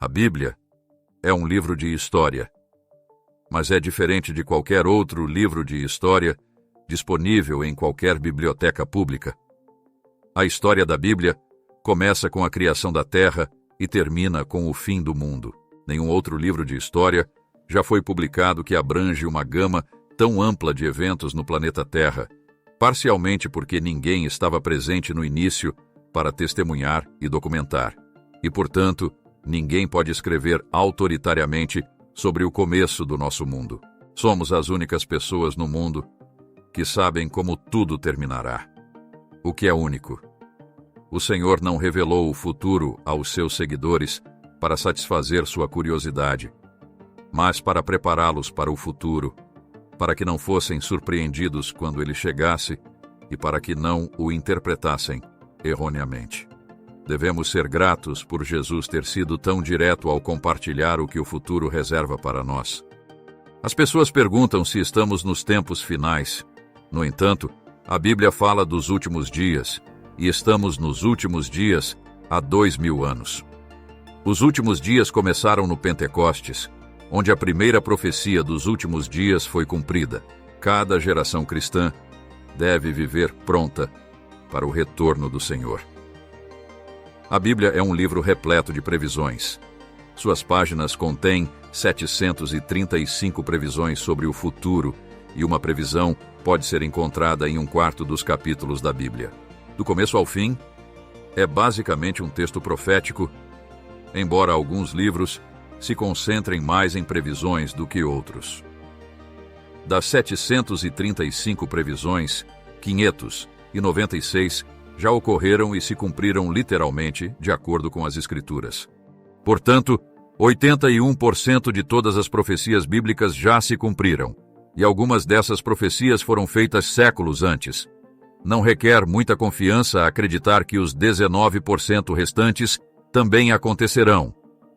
A Bíblia é um livro de história, mas é diferente de qualquer outro livro de história disponível em qualquer biblioteca pública. A história da Bíblia começa com a criação da Terra e termina com o fim do mundo. Nenhum outro livro de história já foi publicado que abrange uma gama tão ampla de eventos no planeta Terra, parcialmente porque ninguém estava presente no início para testemunhar e documentar. E, portanto, ninguém pode escrever autoritariamente sobre o começo do nosso mundo. Somos as únicas pessoas no mundo que sabem como tudo terminará. O que é único? O Senhor não revelou o futuro aos seus seguidores para satisfazer sua curiosidade, mas para prepará-los para o futuro, para que não fossem surpreendidos quando ele chegasse e para que não o interpretassem erroneamente. Devemos ser gratos por Jesus ter sido tão direto ao compartilhar o que o futuro reserva para nós. As pessoas perguntam se estamos nos tempos finais. No entanto, a Bíblia fala dos últimos dias, e estamos nos últimos dias há 2000 anos. Os últimos dias começaram no Pentecostes, onde a primeira profecia dos últimos dias foi cumprida. Cada geração cristã deve viver pronta para o retorno do Senhor. A Bíblia é um livro repleto de previsões. Suas páginas contêm 735 previsões sobre o futuro, e uma previsão pode ser encontrada em 1/4 dos capítulos da Bíblia. Do começo ao fim, é basicamente um texto profético, embora alguns livros se concentrem mais em previsões do que outros. Das 735 previsões, 596 já ocorreram e se cumpriram literalmente de acordo com as Escrituras. Portanto, 81% de todas as profecias bíblicas já se cumpriram, e algumas dessas profecias foram feitas séculos antes. Não requer muita confiança acreditar que os 19% restantes também acontecerão.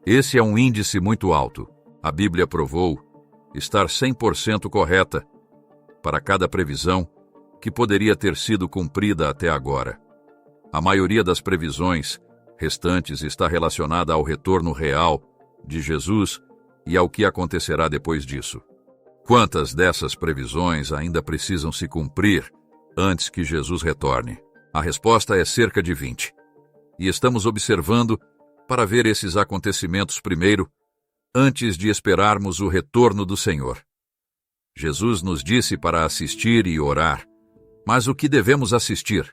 Esse é um índice muito alto. A Bíblia provou estar 100% correta para cada previsão que poderia ter sido cumprida até agora. A maioria das previsões restantes está relacionada ao retorno real de Jesus e ao que acontecerá depois disso. Quantas dessas previsões ainda precisam se cumprir antes que Jesus retorne? A resposta é cerca de 20. E estamos observando para ver esses acontecimentos primeiro, antes de esperarmos o retorno do Senhor. Jesus nos disse para assistir e orar, mas o que devemos assistir?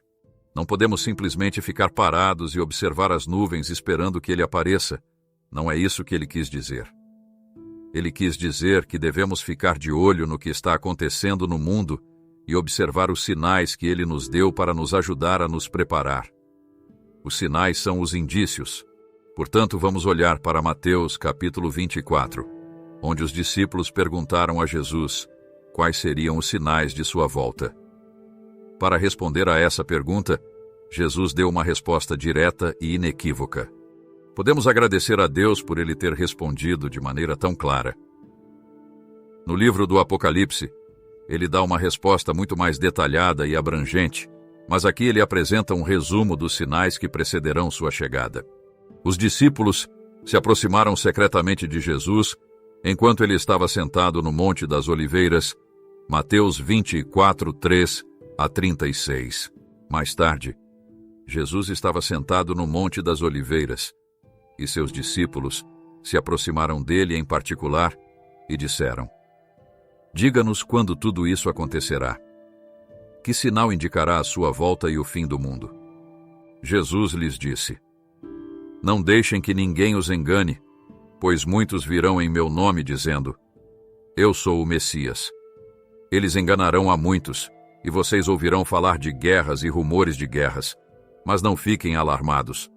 Não podemos simplesmente ficar parados e observar as nuvens esperando que ele apareça. Não é isso que ele quis dizer. Ele quis dizer que devemos ficar de olho no que está acontecendo no mundo e observar os sinais que ele nos deu para nos ajudar a nos preparar. Os sinais são os indícios. Portanto, vamos olhar para Mateus capítulo 24, onde os discípulos perguntaram a Jesus quais seriam os sinais de sua volta. Para responder a essa pergunta, Jesus deu uma resposta direta e inequívoca. Podemos agradecer a Deus por ele ter respondido de maneira tão clara. No livro do Apocalipse, ele dá uma resposta muito mais detalhada e abrangente, mas aqui ele apresenta um resumo dos sinais que precederão sua chegada. Os discípulos se aproximaram secretamente de Jesus enquanto ele estava sentado no Monte das Oliveiras, Mateus 24, 3 a 36. Mais tarde, Jesus estava sentado no Monte das Oliveiras, e seus discípulos se aproximaram dele em particular e disseram: "Diga-nos quando tudo isso acontecerá. Que sinal indicará a sua volta e o fim do mundo?" Jesus lhes disse: "Não deixem que ninguém os engane, pois muitos virão em meu nome dizendo: 'Eu sou o Messias.' Eles enganarão a muitos, e vocês ouvirão falar de guerras e rumores de guerras, mas não fiquem alarmados.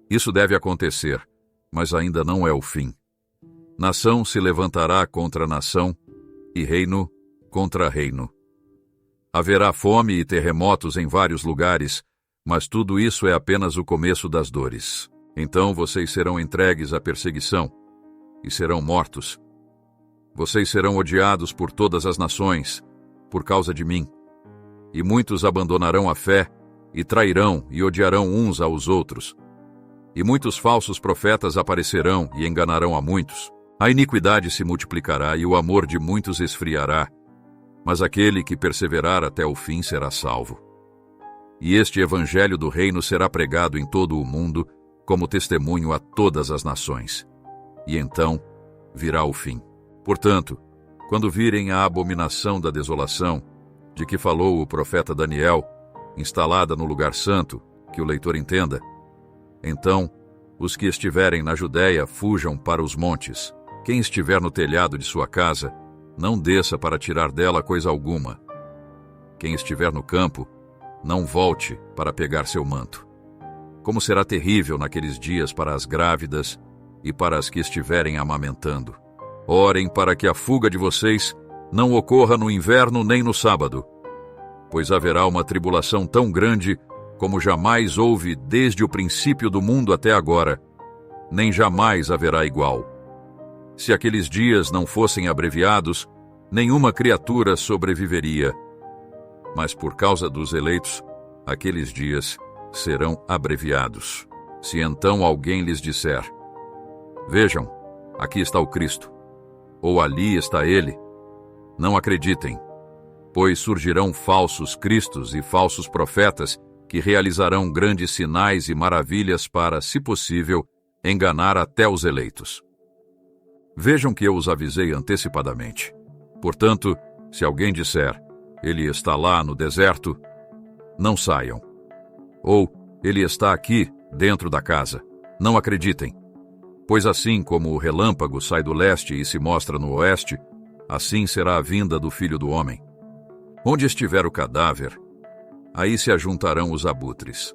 Isso deve acontecer, mas ainda não é o fim. Nação se levantará contra nação, e reino contra reino. Haverá fome e terremotos em vários lugares, mas tudo isso é apenas o começo das dores. Então vocês serão entregues à perseguição e serão mortos. Vocês serão odiados por todas as nações, por causa de mim. E muitos abandonarão a fé e trairão e odiarão uns aos outros. E muitos falsos profetas aparecerão e enganarão a muitos. A iniquidade se multiplicará e o amor de muitos esfriará, mas aquele que perseverar até o fim será salvo. E este evangelho do reino será pregado em todo o mundo como testemunho a todas as nações. E então virá o fim. Portanto, quando virem a abominação da desolação, de que falou o profeta Daniel, instalada no lugar santo, que o leitor entenda, então os que estiverem na Judéia fujam para os montes. Quem estiver no telhado de sua casa, não desça para tirar dela coisa alguma. Quem estiver no campo, não volte para pegar seu manto. Como será terrível naqueles dias para as grávidas e para as que estiverem amamentando. Orem para que a fuga de vocês não ocorra no inverno nem no sábado, pois haverá uma tribulação tão grande como jamais houve desde o princípio do mundo até agora, nem jamais haverá igual. Se aqueles dias não fossem abreviados, nenhuma criatura sobreviveria. Mas por causa dos eleitos, aqueles dias serão abreviados. Se então alguém lhes disser: vejam, aqui está o Cristo, ou ali está ele, não acreditem, pois surgirão falsos cristos e falsos profetas que realizarão grandes sinais e maravilhas para, se possível, enganar até os eleitos. Vejam que eu os avisei antecipadamente. Portanto, se alguém disser: ele está lá no deserto, não saiam. Ou, ele está aqui, dentro da casa, não acreditem. Pois assim como o relâmpago sai do leste e se mostra no oeste, assim será a vinda do Filho do Homem. Onde estiver o cadáver, aí se ajuntarão os abutres.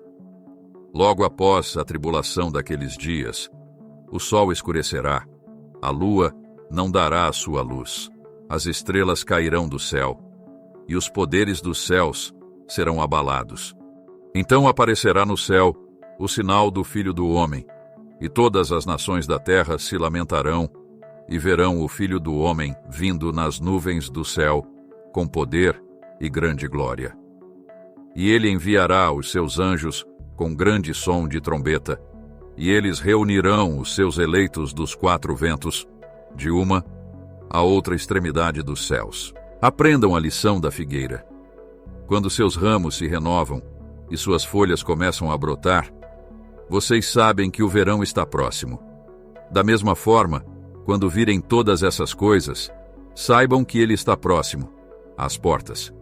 Logo após a tribulação daqueles dias, o sol escurecerá, a lua não dará a sua luz, as estrelas cairão do céu, e os poderes dos céus serão abalados. Então aparecerá no céu o sinal do Filho do Homem, e todas as nações da terra se lamentarão, e verão o Filho do Homem vindo nas nuvens do céu, com poder e grande glória. E ele enviará os seus anjos com grande som de trombeta, e eles reunirão os seus eleitos dos quatro ventos, de uma à outra extremidade dos céus. Aprendam a lição da figueira. Quando seus ramos se renovam e suas folhas começam a brotar, vocês sabem que o verão está próximo. Da mesma forma, quando virem todas essas coisas, saibam que ele está próximo, às portas.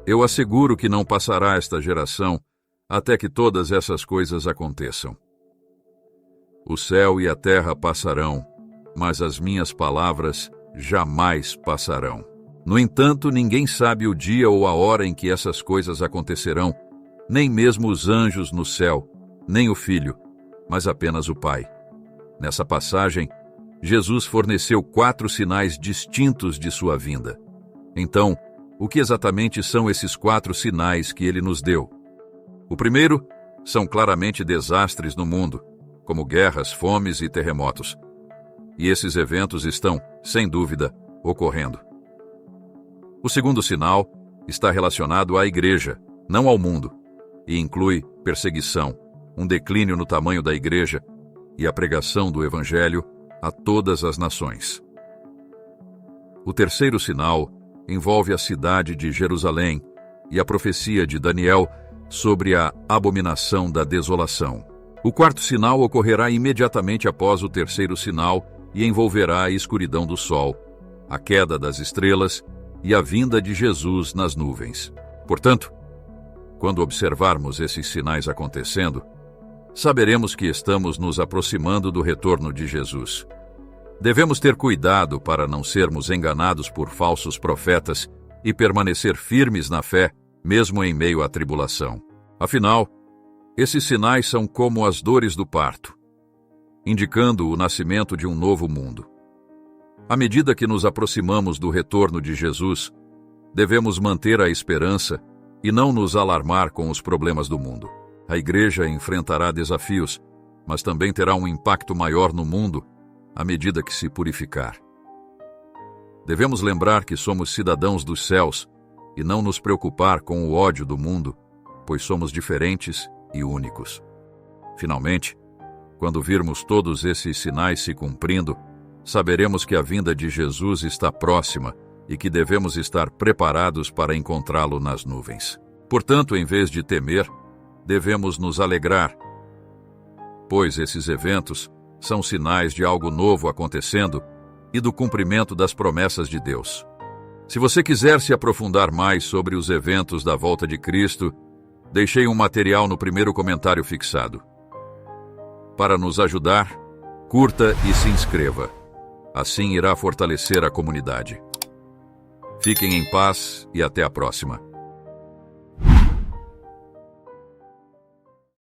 Eu asseguro que não passará esta geração até que todas essas coisas aconteçam. O céu e a terra passarão, mas as minhas palavras jamais passarão. No entanto, ninguém sabe o dia ou a hora em que essas coisas acontecerão, nem mesmo os anjos no céu, nem o Filho, mas apenas o Pai. Nessa passagem, Jesus forneceu 4 sinais distintos de sua vinda. Então, o que exatamente são esses 4 sinais que ele nos deu? O primeiro são claramente desastres no mundo, como guerras, fomes e terremotos. E esses eventos estão, sem dúvida, ocorrendo. O segundo sinal está relacionado à igreja, não ao mundo, e inclui perseguição, um declínio no tamanho da igreja e a pregação do evangelho a todas as nações. O terceiro sinal envolve a cidade de Jerusalém e a profecia de Daniel sobre a abominação da desolação. O quarto sinal ocorrerá imediatamente após o terceiro sinal e envolverá a escuridão do sol, a queda das estrelas e a vinda de Jesus nas nuvens. Portanto, quando observarmos esses sinais acontecendo, saberemos que estamos nos aproximando do retorno de Jesus. Devemos ter cuidado para não sermos enganados por falsos profetas e permanecer firmes na fé, mesmo em meio à tribulação. Afinal, esses sinais são como as dores do parto, indicando o nascimento de um novo mundo. À medida que nos aproximamos do retorno de Jesus, devemos manter a esperança e não nos alarmar com os problemas do mundo. A igreja enfrentará desafios, mas também terá um impacto maior no mundo à medida que se purificar. Devemos lembrar que somos cidadãos dos céus e não nos preocupar com o ódio do mundo, pois somos diferentes e únicos. Finalmente, Quando virmos todos esses sinais se cumprindo, saberemos que a vinda de Jesus está próxima e que devemos estar preparados para encontrá-lo nas nuvens. Portanto, em vez de temer, devemos nos alegrar, pois esses eventos são sinais de algo novo acontecendo e do cumprimento das promessas de Deus. Se você quiser se aprofundar mais sobre os eventos da volta de Cristo, deixei um material no primeiro comentário fixado. Para nos ajudar, curta e se inscreva. Assim irá fortalecer a comunidade. Fiquem em paz e até a próxima.